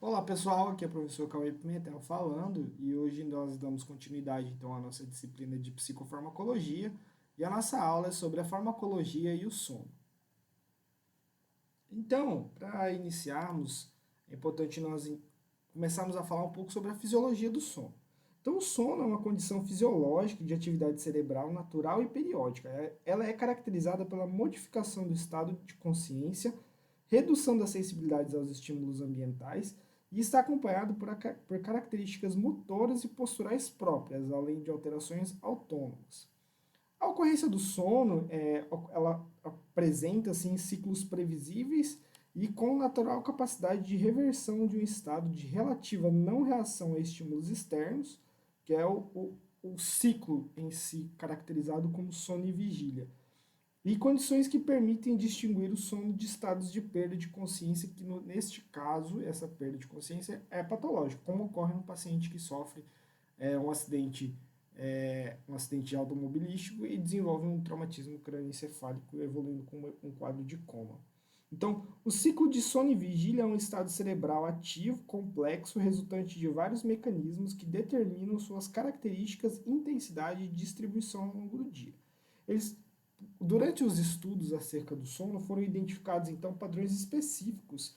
Olá pessoal, aqui é o professor Cauê Pimentel falando e hoje nós damos continuidade então à nossa disciplina de psicofarmacologia e a nossa aula é sobre a farmacologia e o sono. Então, para iniciarmos, é importante nós começarmos a falar um pouco sobre a fisiologia do sono. Então, o sono é uma condição fisiológica de atividade cerebral natural e periódica. Ela é caracterizada pela modificação do estado de consciência, redução das sensibilidades aos estímulos ambientais e está acompanhado por características motoras e posturais próprias, além de alterações autônomas. A ocorrência do sono, ela apresenta assim, ciclos previsíveis e com natural capacidade de reversão de um estado de relativa não reação a estímulos externos, que é o ciclo em si, caracterizado como sono e vigília. E condições que permitem distinguir o sono de estados de perda de consciência, que neste caso, essa perda de consciência é patológica, como ocorre no paciente que sofre um acidente automobilístico e desenvolve um traumatismo crânioencefálico, evoluindo com um quadro de coma. Então, o ciclo de sono e vigília é um estado cerebral ativo, complexo, resultante de vários mecanismos que determinam suas características, intensidade e distribuição ao longo do dia. Eles, durante os estudos acerca do sono, foram identificados então padrões específicos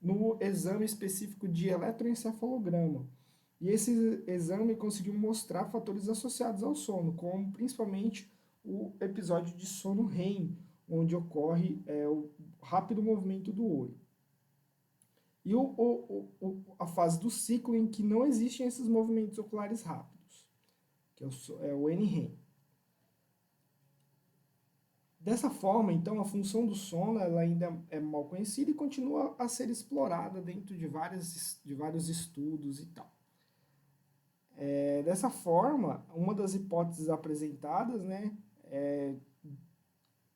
no exame específico de eletroencefalograma. E esse exame conseguiu mostrar fatores associados ao sono, como principalmente o episódio de sono REM, onde ocorre o rápido movimento do olho. E a fase do ciclo em que não existem esses movimentos oculares rápidos, que é o NREM. Dessa forma, então, a função do sono ela ainda é mal conhecida e continua a ser explorada dentro de vários estudos e tal. Dessa forma, uma das hipóteses apresentadas,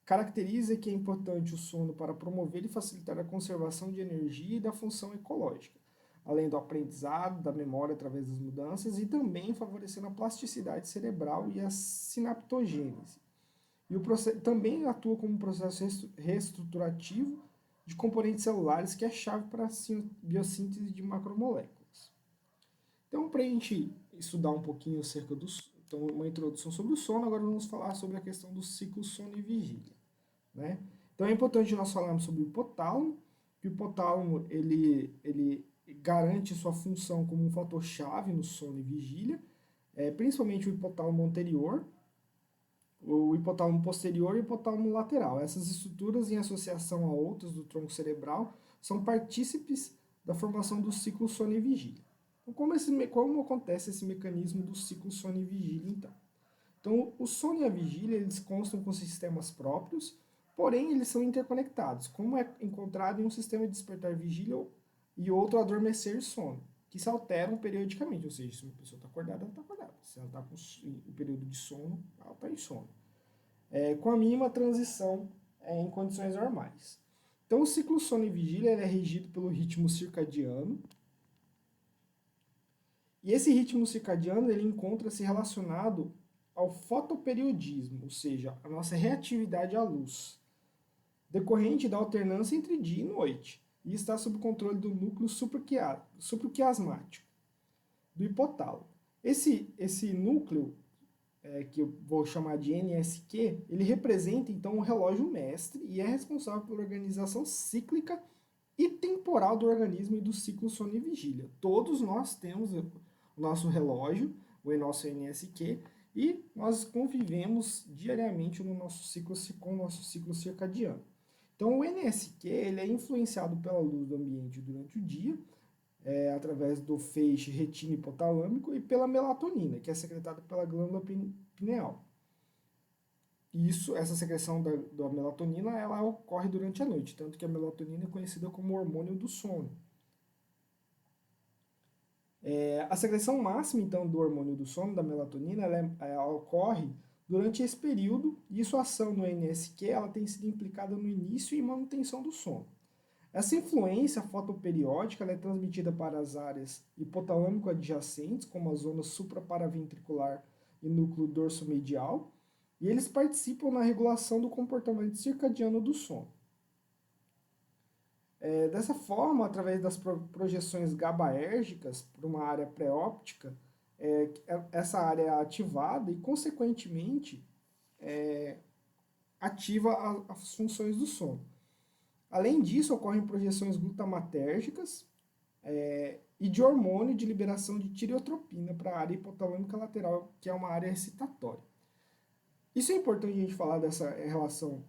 caracteriza que é importante o sono para promover e facilitar a conservação de energia e da função ecológica, além do aprendizado, da memória através das mudanças e também favorecendo a plasticidade cerebral e a sinaptogênese. E também atua como um processo reestruturativo de componentes celulares que é chave para a biossíntese de macromoléculas. Então, para a gente estudar um pouquinho acerca então, uma introdução sobre o sono, agora vamos falar sobre a questão do ciclo sono e vigília. Né? Então, é importante nós falarmos sobre o hipotálamo, que o hipotálamo ele garante sua função como um fator-chave no sono e vigília, principalmente o hipotálamo anterior, o hipotálamo posterior e o hipotálamo lateral. Essas estruturas, em associação a outras do tronco cerebral, são partícipes da formação do ciclo sono e vigília. Então, como acontece esse mecanismo do ciclo sono e vigília, então? Então, o sono e a vigília, eles constam com sistemas próprios, porém, eles são interconectados, como é encontrado em um sistema de despertar vigília e outro adormecer sono, que se alteram periodicamente, ou seja, se uma pessoa está acordada, ela está acordada. Se ela está com o período de sono, ela está em sono. Com a mínima transição em condições normais. Então, o ciclo sono e vigília é regido pelo ritmo circadiano, e esse ritmo circadiano ele encontra-se relacionado ao fotoperiodismo, ou seja, a nossa reatividade à luz, decorrente da alternância entre dia e noite, e está sob o controle do núcleo supraquiasmático, do hipotálamo. Esse núcleo, que eu vou chamar de NSQ, ele representa então o relógio mestre e é responsável pela organização cíclica e temporal do organismo e do ciclo sono e vigília. Todos nós temos o nosso relógio, o nosso NSQ, e nós convivemos diariamente no nosso ciclo, com o nosso ciclo circadiano. Então, o NSQ ele é influenciado pela luz do ambiente durante o dia, através do feixe retina hipotalâmico e pela melatonina, que é secretada pela glândula pineal. Essa secreção da melatonina ela ocorre durante a noite, tanto que a melatonina é conhecida como hormônio do sono. A secreção máxima, então, do hormônio do sono, da melatonina, ela ocorre durante esse período e sua ação no NSQ ela tem sido implicada no início e manutenção do sono. Essa influência fotoperiódica é transmitida para as áreas hipotalâmico adjacentes, como a zona supraparaventricular e núcleo dorsomedial, e eles participam na regulação do comportamento circadiano do sono. Dessa forma, através das projeções GABAérgicas para uma área pré-óptica, essa área é ativada e, consequentemente, ativa as funções do sono. Além disso, ocorrem projeções glutamatérgicas e de hormônio de liberação de tireotropina para a área hipotalâmica lateral, que é uma área excitatória. Isso é importante a gente falar dessa relação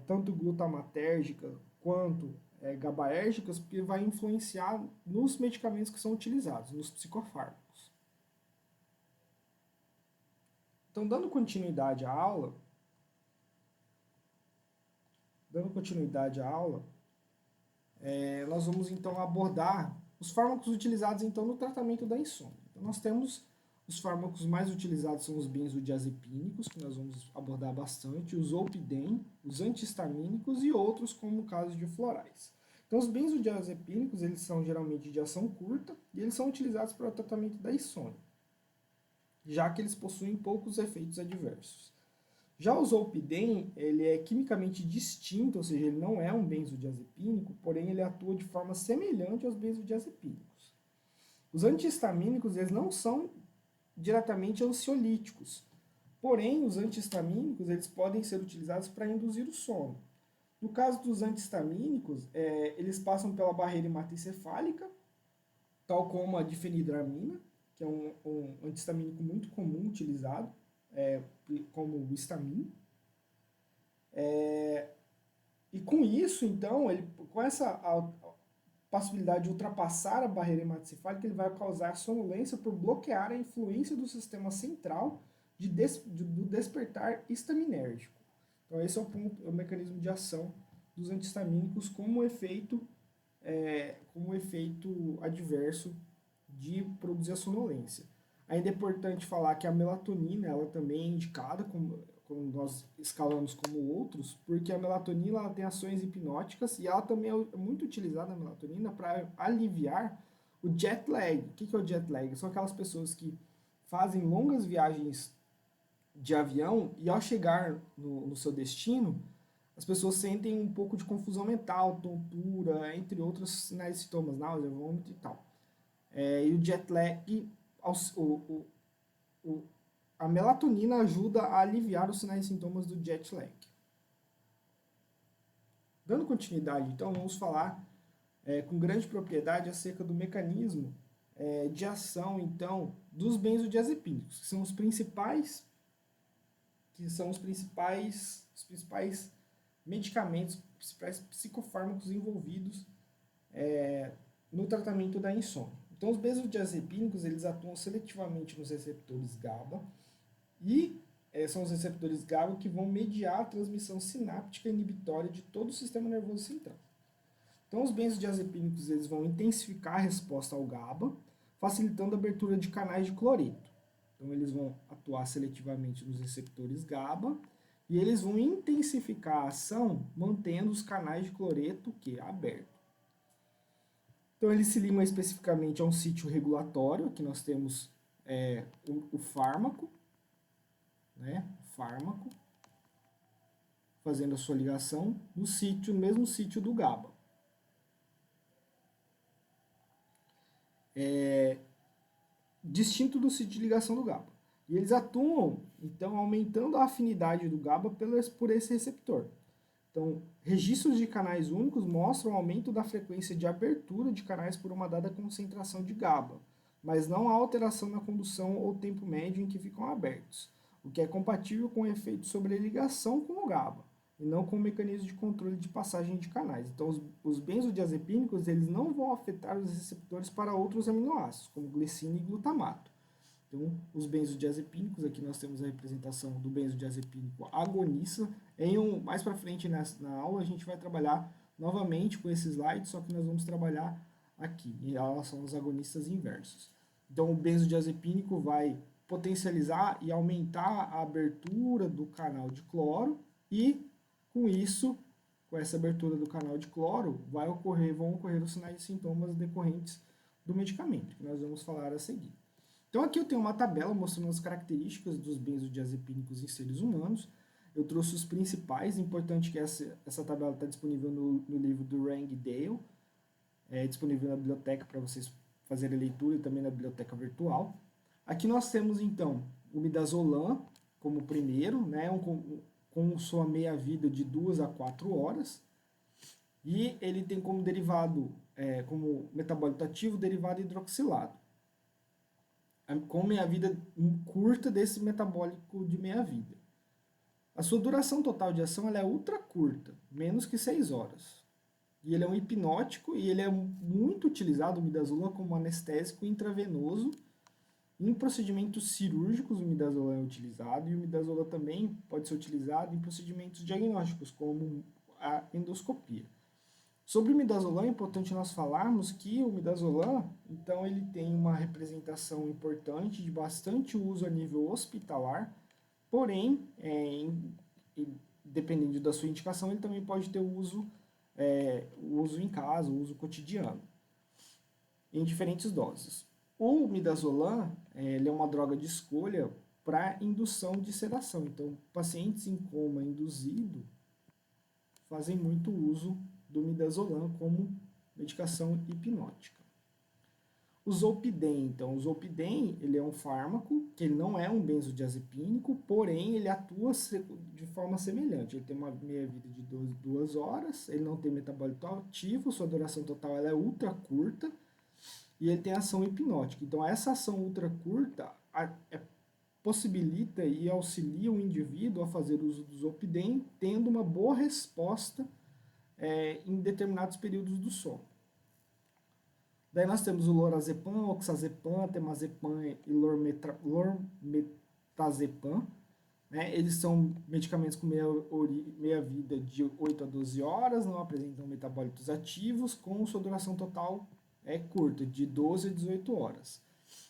tanto glutamatérgica quanto GABAérgicas, porque vai influenciar nos medicamentos que são utilizados, nos psicofármacos. Então, dando continuidade à aula, nós vamos então abordar os fármacos utilizados então no tratamento da insônia. Então, nós temos os fármacos mais utilizados são os benzodiazepínicos, que nós vamos abordar bastante, os zolpidem, os antihistamínicos e outros, como o caso de florais. Então, os benzodiazepínicos, eles são geralmente de ação curta e eles são utilizados para o tratamento da insônia, já que eles possuem poucos efeitos adversos. Já o zolpidem, ele é quimicamente distinto, ou seja, ele não é um benzodiazepínico, porém ele atua de forma semelhante aos benzodiazepínicos. Os antihistamínicos, eles não são diretamente ansiolíticos, porém os antihistamínicos, eles podem ser utilizados para induzir o sono. No caso dos antihistamínicos, eles passam pela barreira hematoencefálica, tal como a difenidramina, que é um antihistamínico muito comum utilizado, como o Histamin. E com isso, então, com essa possibilidade de ultrapassar a barreira hematoencefálica, ele vai causar sonolência por bloquear a influência do sistema central do despertar histaminérgico. Então, esse é o mecanismo de ação dos antihistamínicos como efeito adverso de produzir a sonolência. Ainda é importante falar que a melatonina, ela também é indicada, como nós escalamos como outros, porque a melatonina ela tem ações hipnóticas e ela também é muito utilizada, a melatonina, para aliviar o jet lag. O que é o jet lag? São aquelas pessoas que fazem longas viagens de avião e ao chegar no seu destino, as pessoas sentem um pouco de confusão mental, tontura, entre outros sinais e sintomas, náusea, vômito e tal. E o jet lag, a melatonina ajuda a aliviar os sinais e sintomas do jet lag. Dando continuidade, então, vamos falar com grande propriedade acerca do mecanismo de ação, então, dos benzodiazepínicos, que são os principais medicamentos, os principais psicofármacos envolvidos no tratamento da insônia. Então, os benzodiazepínicos, eles atuam seletivamente nos receptores GABA e são os receptores GABA que vão mediar a transmissão sináptica inibitória de todo o sistema nervoso central. Então, os benzodiazepínicos, eles vão intensificar a resposta ao GABA, facilitando a abertura de canais de cloreto. Então, eles vão atuar seletivamente nos receptores GABA e eles vão intensificar a ação mantendo os canais de cloreto abertos. Então, ele se liga especificamente a um sítio regulatório, aqui nós temos o fármaco, fazendo a sua ligação no mesmo sítio do GABA. Distinto do sítio de ligação do GABA. E eles atuam, então, aumentando a afinidade do GABA por esse receptor. Então, registros de canais únicos mostram o aumento da frequência de abertura de canais por uma dada concentração de GABA, mas não há alteração na condução ou tempo médio em que ficam abertos, o que é compatível com o efeito sobre a ligação com o GABA, e não com o mecanismo de controle de passagem de canais. Então, os benzodiazepínicos, eles não vão afetar os receptores para outros aminoácidos, como glicina e glutamato. Então, os benzodiazepínicos, aqui nós temos a representação do benzodiazepínico agonista. Mais para frente na aula, a gente vai trabalhar novamente com esse slide, só que nós vamos trabalhar aqui, em relação aos agonistas inversos. Então, o benzodiazepínico vai potencializar e aumentar a abertura do canal de cloro e, com isso, com essa abertura do canal de cloro, vão ocorrer os sinais e sintomas decorrentes do medicamento, que nós vamos falar a seguir. Então, aqui eu tenho uma tabela mostrando as características dos benzodiazepínicos em seres humanos, Eu trouxe os principais, importante que essa tabela está disponível no livro do Rang Dale, disponível na biblioteca para vocês fazerem a leitura e também na biblioteca virtual. Aqui nós temos então o midazolam como primeiro, né, com sua meia-vida de 2 a 4 horas, e ele tem como derivado, como metabólito ativo, derivado hidroxilado, com meia-vida curta desse metabólico de meia-vida. A sua duração total de ação ela é ultra curta, menos que 6 horas. E ele é um hipnótico e ele é muito utilizado, o midazolam, como anestésico intravenoso. Em procedimentos cirúrgicos, o midazolam é utilizado, e o midazolam também pode ser utilizado em procedimentos diagnósticos, como a endoscopia. Sobre o midazolam, é importante nós falarmos que o midazolam, então, ele tem uma representação importante de bastante uso a nível hospitalar, porém, dependendo da sua indicação, ele também pode ter o uso em casa, o uso cotidiano, em diferentes doses. O midazolam, ele é uma droga de escolha para indução de sedação. Então, pacientes em coma induzido fazem muito uso do midazolam como medicação hipnótica. O zolpidem, então, o zolpidem, ele é um fármaco que ele não é um benzodiazepínico, porém ele atua de forma semelhante. Ele tem uma meia-vida de 2 horas, ele não tem metabólito ativo, sua duração total ela é ultra curta, e ele tem ação hipnótica. Então, essa ação ultra curta possibilita e auxilia o indivíduo a fazer uso do zolpidem, tendo uma boa resposta em determinados períodos do sono. Daí nós temos o lorazepam, oxazepam, temazepam e lormetazepam. Né? Eles são medicamentos com meia-vida de 8 a 12 horas, não apresentam metabólitos ativos, com sua duração total curta, de 12 a 18 horas.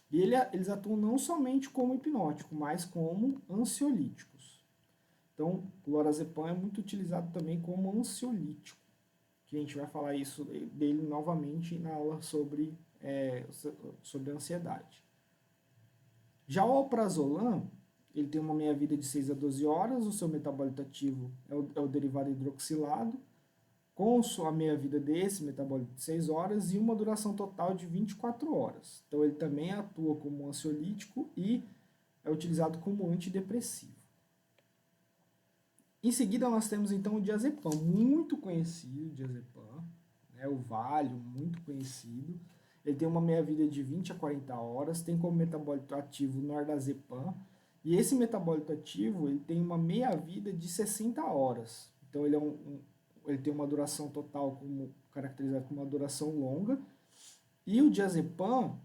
E eles atuam não somente como hipnótico, mas como ansiolíticos. Então, o lorazepam é muito utilizado também como ansiolítico, que a gente vai falar isso dele novamente na aula sobre ansiedade. Já o alprazolam, ele tem uma meia-vida de 6 a 12 horas, o seu metabólito ativo é o derivado hidroxilado, com a meia-vida desse metabólito de 6 horas e uma duração total de 24 horas. Então, ele também atua como ansiolítico e é utilizado como antidepressivo. Em seguida, nós temos então o diazepam, muito conhecido, o diazepam, né, o Valium, muito conhecido. Ele tem uma meia-vida de 20 a 40 horas, tem como metabólito ativo o nordazepam, e esse metabólito ativo ele tem uma meia-vida de 60 horas. Então, ele tem uma duração total caracterizada como uma duração longa. E o diazepam,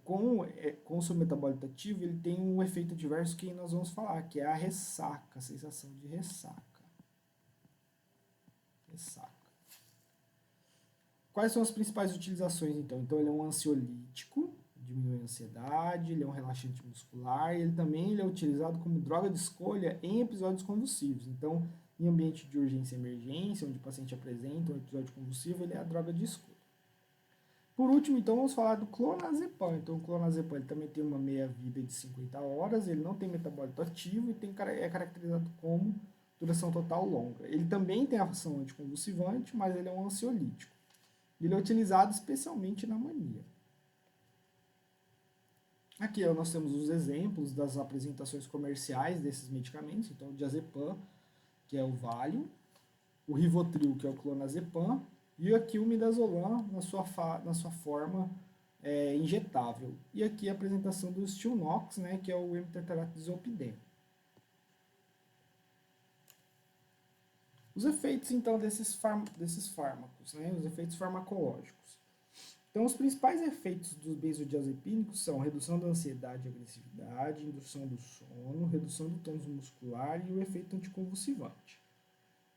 com o seu metabólito ativo, ele tem um efeito adverso que nós vamos falar, que é a ressaca, a sensação de ressaca. Quais são as principais utilizações, então? Então, ele é um ansiolítico, diminui a ansiedade, ele é um relaxante muscular, e ele também é utilizado como droga de escolha em episódios convulsivos. Então, em ambiente de urgência e emergência, onde o paciente apresenta um episódio convulsivo, ele é a droga de escolha. Por último, então, vamos falar do clonazepam. Então, o clonazepam ele também tem uma meia-vida de 50 horas, ele não tem metabólito ativo e é caracterizado como duração total longa. Ele também tem ação anticonvulsivante, mas ele é um ansiolítico. Ele é utilizado especialmente na mania. Aqui nós temos os exemplos das apresentações comerciais desses medicamentos. Então, o diazepam, que é o Valium, o Rivotril, que é o clonazepam, e aqui o midazolam na sua forma injetável. E aqui a apresentação do Stilnox, né, que é o hemitetarato de zolpidem. Os efeitos, então, desses fármacos, né, os efeitos farmacológicos. Então, os principais efeitos dos benzodiazepínicos são redução da ansiedade e agressividade, indução do sono, redução do tônus muscular e o efeito anticonvulsivante.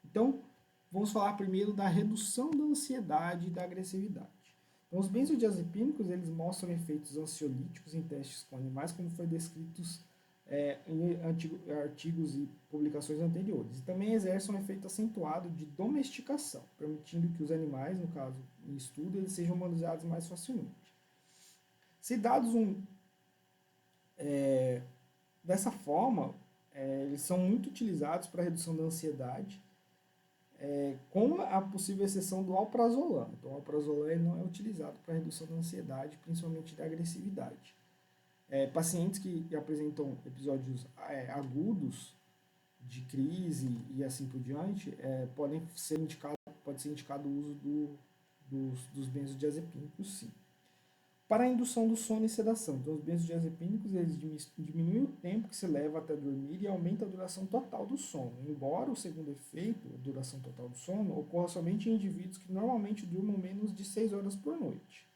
Então, vamos falar primeiro da redução da ansiedade e da agressividade. Então, os benzodiazepínicos, eles mostram efeitos ansiolíticos em testes com animais, como foi descritos em artigos e publicações anteriores. E também exercem um efeito acentuado de domesticação, permitindo que os animais, no caso, em estudo, eles sejam manuseados mais facilmente. Se dados dessa forma, eles são muito utilizados para redução da ansiedade, com a possível exceção do alprazolam. Então, o alprazolam não é utilizado para redução da ansiedade, principalmente da agressividade. Pacientes que apresentam episódios agudos de crise e assim por diante, pode ser indicado o uso dos benzodiazepínicos, sim. Para a indução do sono e sedação. Então, os benzodiazepínicos eles diminuem o tempo que se leva até dormir e aumenta a duração total do sono. Embora o segundo efeito, a duração total do sono, ocorra somente em indivíduos que normalmente durmam menos de 6 horas por noite.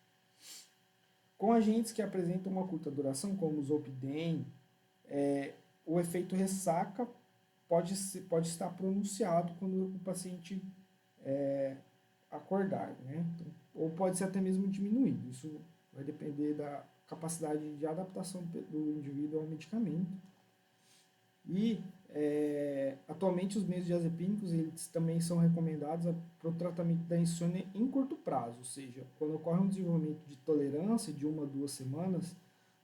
Com agentes que apresentam uma curta duração, como o Zolpidem, o efeito ressaca pode estar pronunciado quando o paciente acordar, né? Então, ou pode ser até mesmo diminuído. Isso vai depender da capacidade de adaptação do indivíduo ao medicamento. E atualmente os benzodiazepínicos eles também são recomendados para o tratamento da insônia em curto prazo, ou seja, quando ocorre um desenvolvimento de tolerância de 1 a 2 semanas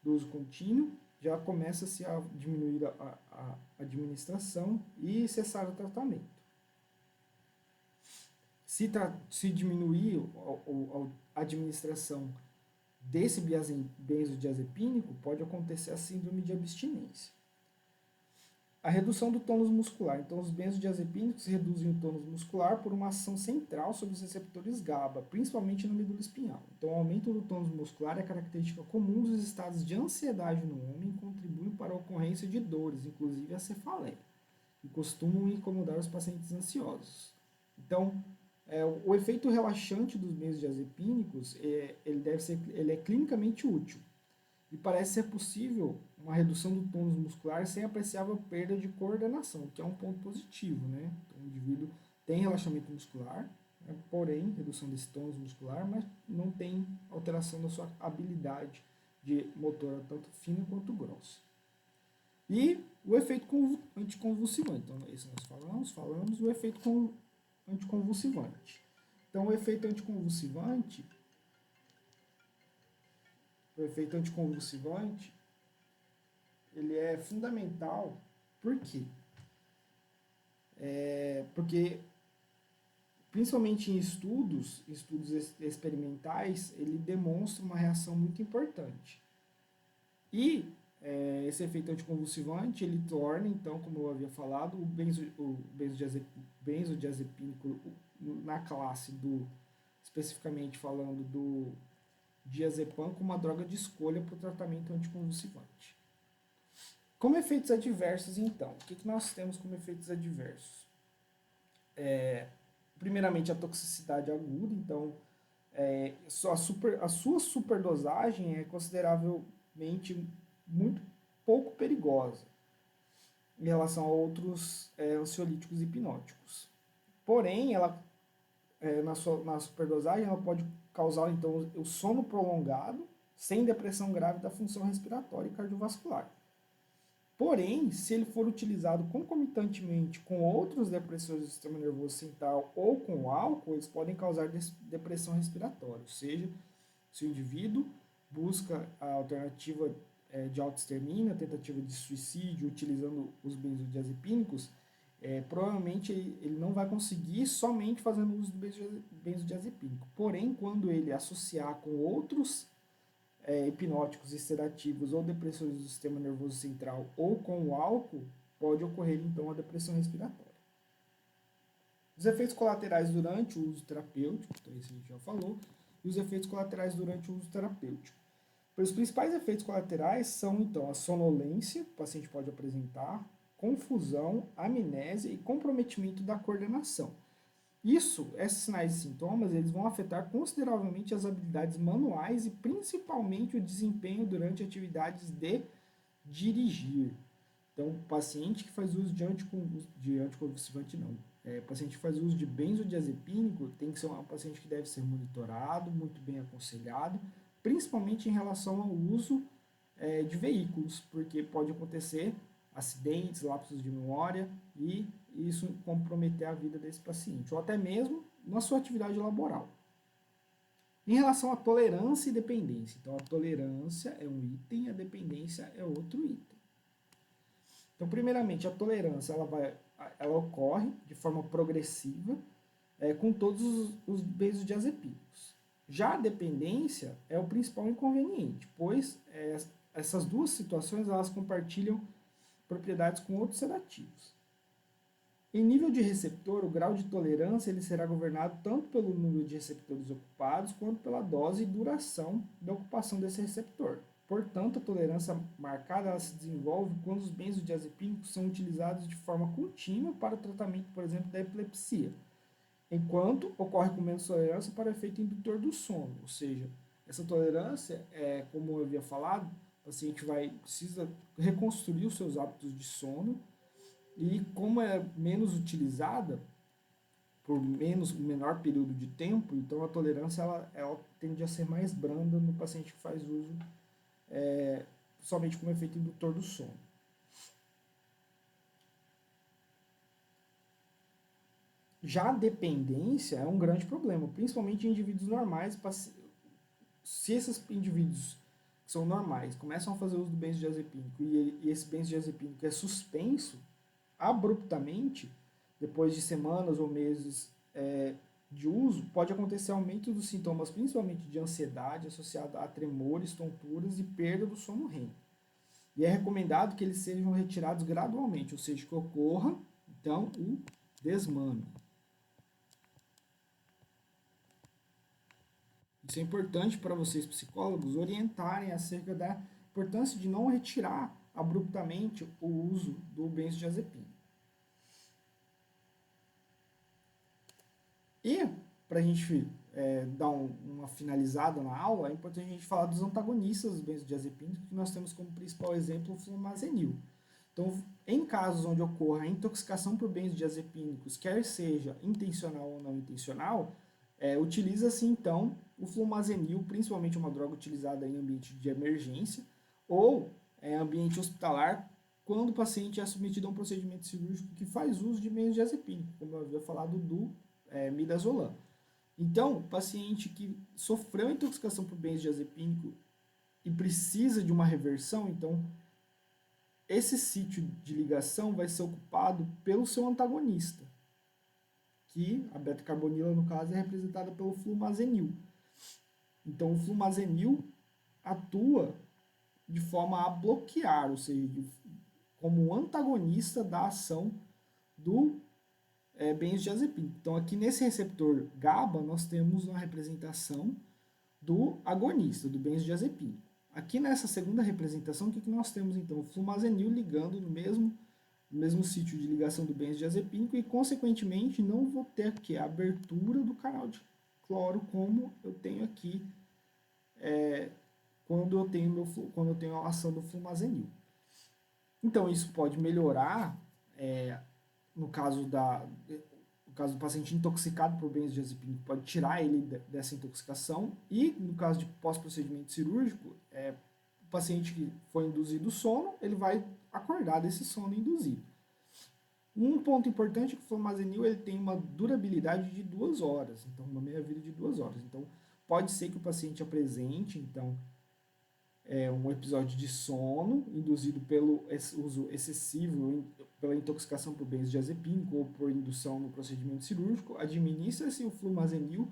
do uso contínuo, já começa-se a diminuir a administração e cessar o tratamento. Se diminuir a administração desse benzodiazepínico, pode acontecer a síndrome de abstinência. A redução do tônus muscular. Então, os benzodiazepínicos reduzem o tônus muscular por uma ação central sobre os receptores GABA, principalmente na medula espinhal. Então, o aumento do tônus muscular é característica comum dos estados de ansiedade no homem e contribui para a ocorrência de dores, inclusive a cefaleia, que costumam incomodar os pacientes ansiosos. Então, o efeito relaxante dos benzodiazepínicos ele é clinicamente útil. E parece ser possível uma redução do tônus muscular sem apreciável perda de coordenação, que é um ponto positivo, né? Então, o indivíduo tem relaxamento muscular, né? Porém, redução desse tônus muscular, mas não tem alteração da sua habilidade de motora, tanto fina quanto grossa. E o efeito anticonvulsivante. Então, esse nós falamos o efeito anticonvulsivante. Então, o efeito anticonvulsivante, ele é fundamental. Por quê? Porque, principalmente em estudos experimentais, ele demonstra uma reação muito importante. E esse efeito anticonvulsivante, ele torna, então, como eu havia falado, o benzodiazepínico na classe especificamente falando do diazepam, como uma droga de escolha para o tratamento anticonvulsivante. Como efeitos adversos, então, o que nós temos como efeitos adversos? Primeiramente, a toxicidade aguda, então, a sua superdosagem é consideravelmente muito pouco perigosa em relação a outros ansiolíticos hipnóticos. Porém, ela, na superdosagem, ela pode causar então o sono prolongado, sem depressão grave da função respiratória e cardiovascular. Porém, se ele for utilizado concomitantemente com outros depressores do sistema nervoso central ou com o álcool, eles podem causar depressão respiratória. Ou seja, se o indivíduo busca a alternativa de autoextermínio, a tentativa de suicídio utilizando os benzodiazepínicos, provavelmente ele não vai conseguir somente fazendo uso do benzodiazepínico. Porém, quando ele associar com outros hipnóticos e sedativos ou depressores do sistema nervoso central ou com o álcool, pode ocorrer então a depressão respiratória. Os efeitos colaterais durante o uso terapêutico, então isso a gente já falou, e os efeitos colaterais durante o uso terapêutico. Os principais efeitos colaterais são então a sonolência, que o paciente pode apresentar, confusão, amnésia e comprometimento da coordenação. Esses sinais e sintomas, eles vão afetar consideravelmente as habilidades manuais e principalmente o desempenho durante atividades de dirigir. Então, o paciente que faz uso de anticonvulsivante não. Paciente que faz uso de benzodiazepínico tem que ser um paciente que deve ser monitorado, muito bem aconselhado, principalmente em relação ao uso de veículos, porque pode acontecer acidentes, lapsos de memória e isso comprometer a vida desse paciente, ou até mesmo na sua atividade laboral. Em relação à tolerância e dependência, então a tolerância é um item, a dependência é outro item. Então, primeiramente, a tolerância ela ocorre de forma progressiva com todos os benzodiazepínicos. Já a dependência é o principal inconveniente, pois essas duas situações elas compartilham propriedades com outros sedativos. Em nível de receptor, o grau de tolerância ele será governado tanto pelo número de receptores ocupados quanto pela dose e duração da ocupação desse receptor. Portanto, a tolerância marcada ela se desenvolve quando os benzodiazepínicos são utilizados de forma contínua para o tratamento, por exemplo, da epilepsia, enquanto ocorre com menos tolerância para o efeito indutor do sono, ou seja, essa tolerância, como eu havia falado, o paciente precisa reconstruir os seus hábitos de sono e como é menos utilizada por um menor período de tempo, então a tolerância ela tende a ser mais branda no paciente que faz uso somente como efeito indutor do sono. Já a dependência é um grande problema, principalmente em indivíduos normais. Se esses indivíduos que são normais começam a fazer uso do benzodiazepínico e esse benzodiazepínico é suspenso abruptamente, depois de semanas ou meses de uso, pode acontecer aumento dos sintomas, principalmente de ansiedade, associado a tremores, tonturas e perda do sono REM. E é recomendado que eles sejam retirados gradualmente, ou seja, que ocorra, então, o desmame. Isso é importante para vocês, psicólogos, orientarem acerca da importância de não retirar abruptamente o uso do benzodiazepínico. E, para a gente dar uma finalizada na aula, é importante a gente falar dos antagonistas dos benzodiazepínicos, que nós temos como principal exemplo o flumazenil. Então, em casos onde ocorra a intoxicação por benzodiazepínicos, quer seja intencional ou não intencional, utiliza-se então o flumazenil, principalmente uma droga utilizada em ambiente de emergência ou ambiente hospitalar, quando o paciente é submetido a um procedimento cirúrgico que faz uso de benzodiazepínico, como eu havia falado do midazolam. Então, o paciente que sofreu intoxicação por benzodiazepínico e precisa de uma reversão, então esse sítio de ligação vai ser ocupado pelo seu antagonista, que a beta-carbonila, no caso, é representada pelo flumazenil. Então, o flumazenil atua de forma a bloquear, ou seja, como antagonista da ação do benzodiazepínico. Então, aqui nesse receptor GABA, nós temos uma representação do agonista, do benzodiazepínico. Aqui nessa segunda representação, o que nós temos então? O flumazenil ligando no mesmo sítio de ligação do benzodiazepínico e, consequentemente, não vou ter aqui a abertura do canal de cloro como eu tenho aqui quando eu tenho a ação do flumazenil. Então, isso pode melhorar no caso do paciente intoxicado por benzodiazepínico, pode tirar ele dessa intoxicação, e no caso de pós-procedimento cirúrgico, o paciente que foi induzido o sono, ele vai acordar desse sono induzido. Um ponto importante é que o flumazenil ele tem uma durabilidade de 2 horas, então uma meia-vida de 2 horas. Então, pode ser que o paciente apresente, então, um episódio de sono induzido pelo uso excessivo, pela intoxicação por benzodiazepínico ou por indução no procedimento cirúrgico, administra-se o flumazenil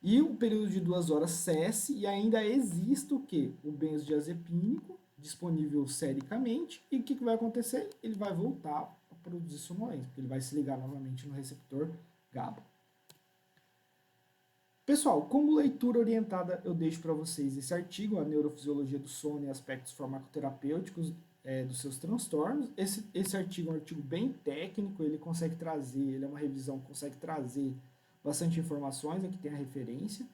e o período de 2 horas cesse e ainda existe o quê? O benzodiazepínico disponível sericamente e o que vai acontecer? Ele vai voltar a produzir sonolência, porque ele vai se ligar novamente no receptor GABA. Pessoal, como leitura orientada, eu deixo para vocês esse artigo, A Neurofisiologia do Sono e Aspectos Farmacoterapêuticos dos seus transtornos. Esse artigo é um artigo bem técnico, ele é uma revisão que consegue trazer bastante informações, aqui tem a referência,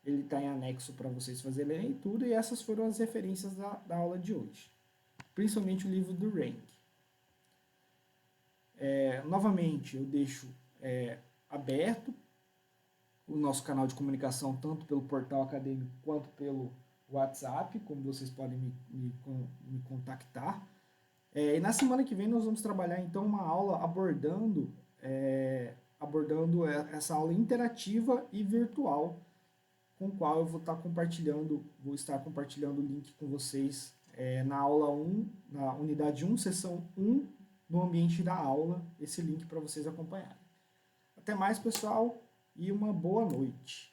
ele está em anexo para vocês fazerem a leitura, e essas foram as referências da aula de hoje, principalmente o livro do Rank. Novamente, eu deixo aberto o nosso canal de comunicação, tanto pelo portal acadêmico quanto pelo WhatsApp, como vocês podem me contactar. E na semana que vem nós vamos trabalhar então uma aula abordando essa aula interativa e virtual, com a qual eu vou estar compartilhando o link com vocês na aula 1, na unidade 1, sessão 1, no ambiente da aula esse link para vocês acompanharem. Até mais, pessoal, e uma boa noite.